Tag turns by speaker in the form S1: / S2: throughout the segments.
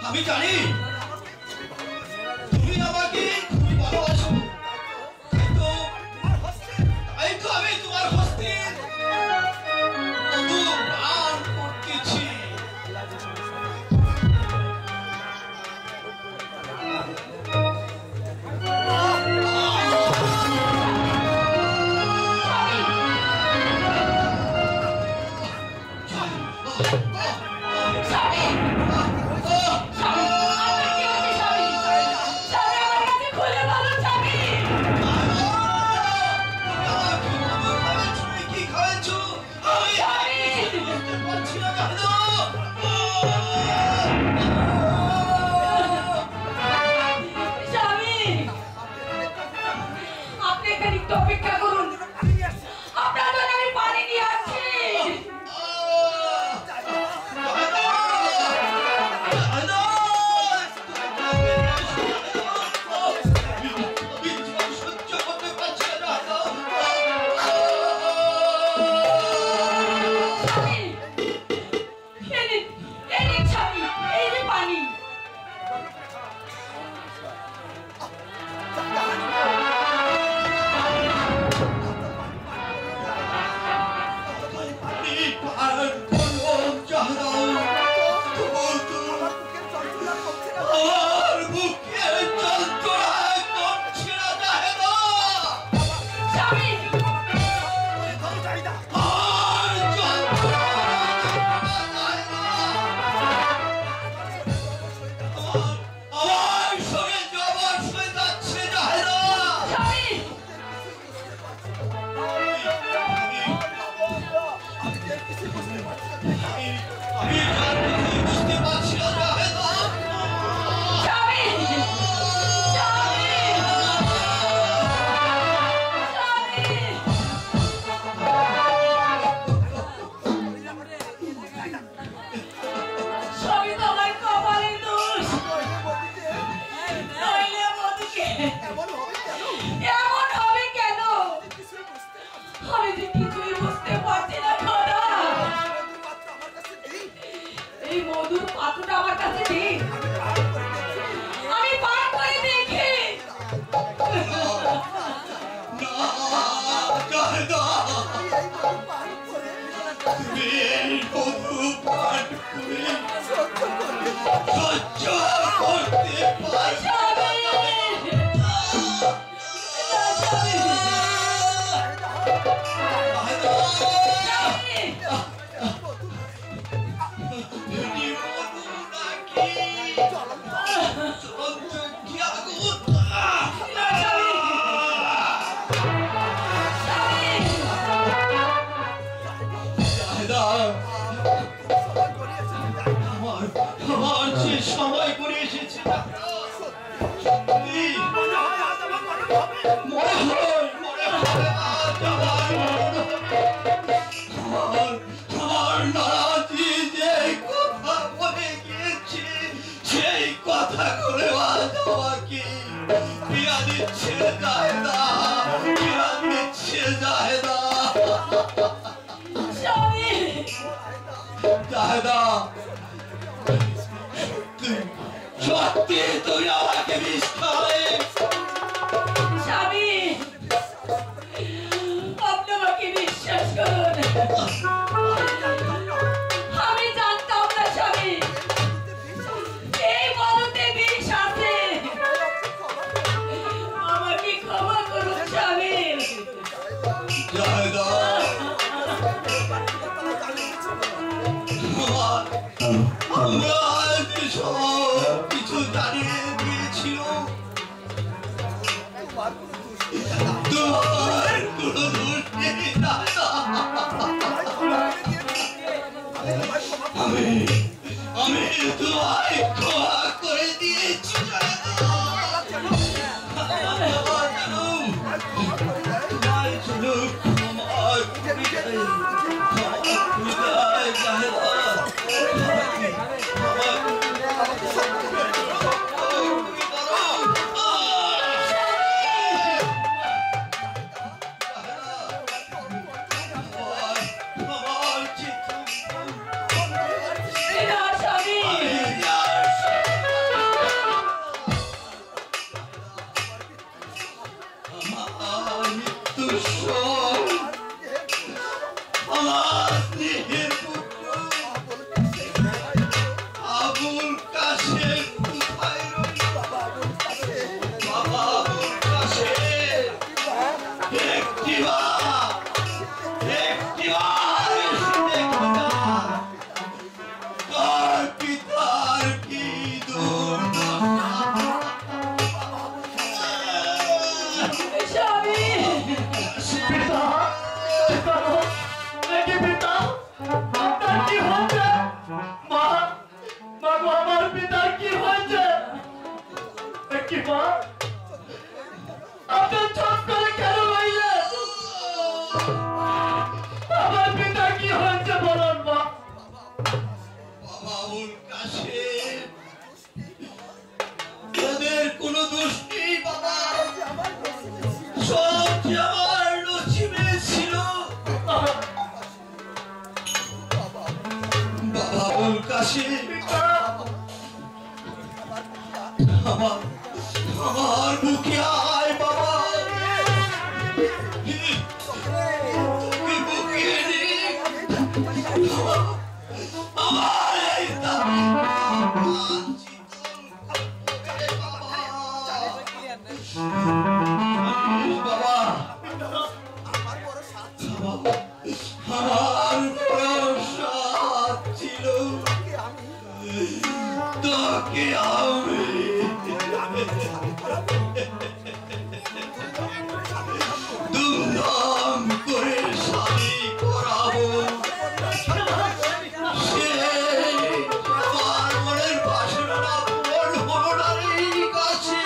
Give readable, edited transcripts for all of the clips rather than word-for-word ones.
S1: আমি জানি তুমি আমাকে খুবই ভালোবাসো, তাই তো আমি তোমার হস্তে প্রাণ করতেছি। আমি তোমায় ক্ষমা করে দিয়েছি।
S2: পিতার কি হয়েছে? কি মা, আপনি চট করে কেন বললেন? আমার পিতার কি হয়েছে বলুন মা।
S1: বাবুল কাশেম, তোদের কোনো দোষ নেই বাবা, সব যে আমার নসিবে ছিল। বাবুল কাশেম, আমার বুকে আয় বাবা, তুই বুকে নে আমার এই দাবি বাবা, আমার ভরসা ছিল তোকে আমি ধুমধাম করে শাদি করাবো। সে আমার মনের বাসনা পূরণ হলো না রে কাছে।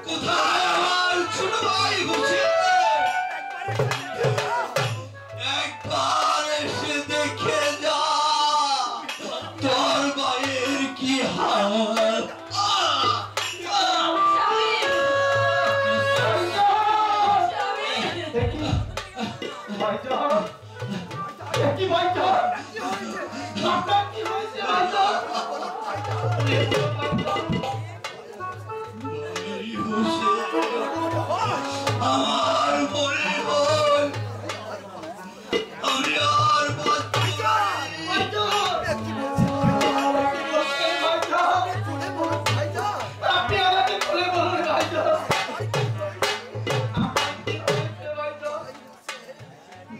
S1: কোথায় আমার ছোট ভাই বসে? একবার এসে দেখে যা তোর ভাইয়ের কি হাল।
S2: কি ভাইজান, আপনার কি হয়েছে ভাইজান?
S1: আমার মনে হয় আমি আর বাঁচতে পারি না।
S2: আপনি আমাকে খুলে বলুন ভাইজান।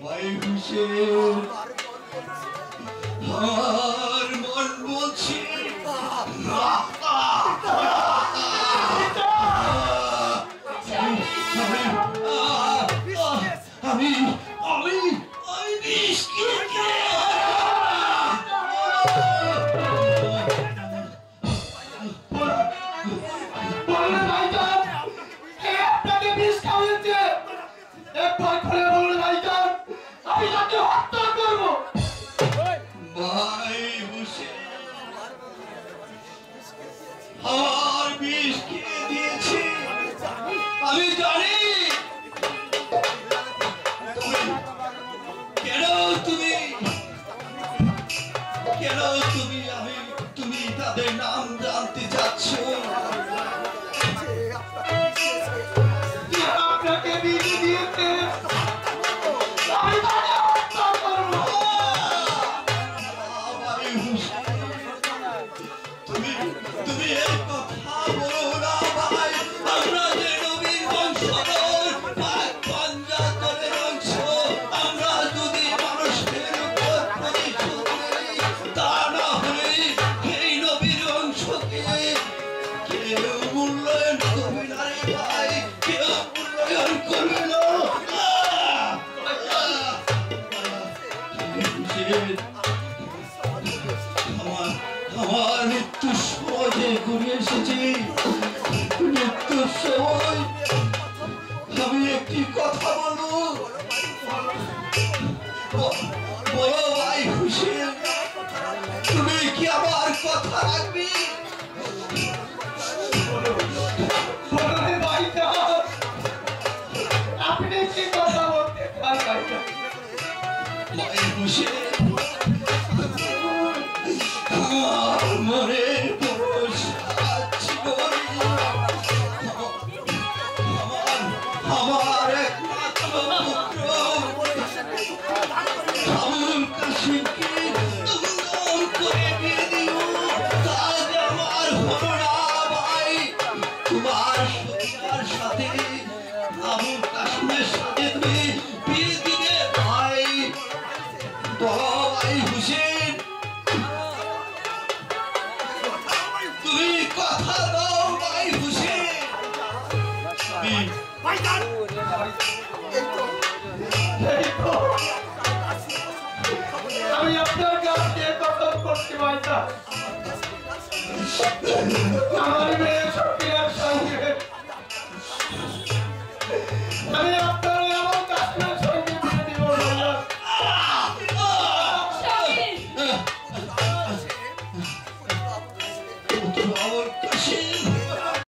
S1: ভাই হুসেন, আমার মন বলছে আমি আমি আমি বিষ খেয়েছি।
S2: বলুন ভাইজান, কে আপনাকে বিষ খাওয়াচ্ছে? একবার খুলে বলুন ভাইজান, আমি তাকে হত্যা করবো।
S1: ভাই হুসেন, আমার বিষ খেয়ে দিয়েছি আমি জানি। কেন তুমি তাদের নাম জানতে চাচ্ছ?
S2: আপনাকে বিষ দিয়েছে, আমি তাকে হত্যা করবো।
S1: ভাই হুসেন, তুমি এই কথা বলো না ভাই। আমরা যে নবীর বংশধর, পাক পাঞ্জাতনের অংশ, আমরা যদি মানুষের উপর প্রতিশোধ নেই, তা না হলে এই নবীর অংশকে কেউ মূল্যায়ন করবে না রে ভাই, কেউ মূল্যায়ন করবে না। আমার মৃত্যু সহজে ঘুরে এসেছি। মৃত্যুর সময় আমি একটি কথা বলবো। বলো ভাই হুসেন, তুমি কি আমার কথা রাখবি?
S2: বলুন ভাইজান, আপনি কি কথা বলতে চান ভাইজান?
S1: ভাই হুসেন, আমার মনে ভরসা ছিল রে। আমার একমাত্র পুত্র আবুল কাশেমকে দুমদাম করে বিয়ে দিও। কাজ আমার হলো না ভাই। তোমার সতীর সাথে আবুল কাশেমের সাথে তুমি বিয়ে দিবে ভাই। বলো ভাই হুসেন, তুমি কথা দাও ভাই হুসেন।
S2: এই করছি ভাইজান। আমার মেয়ে সকিনার সঙ্গে আমি আপনার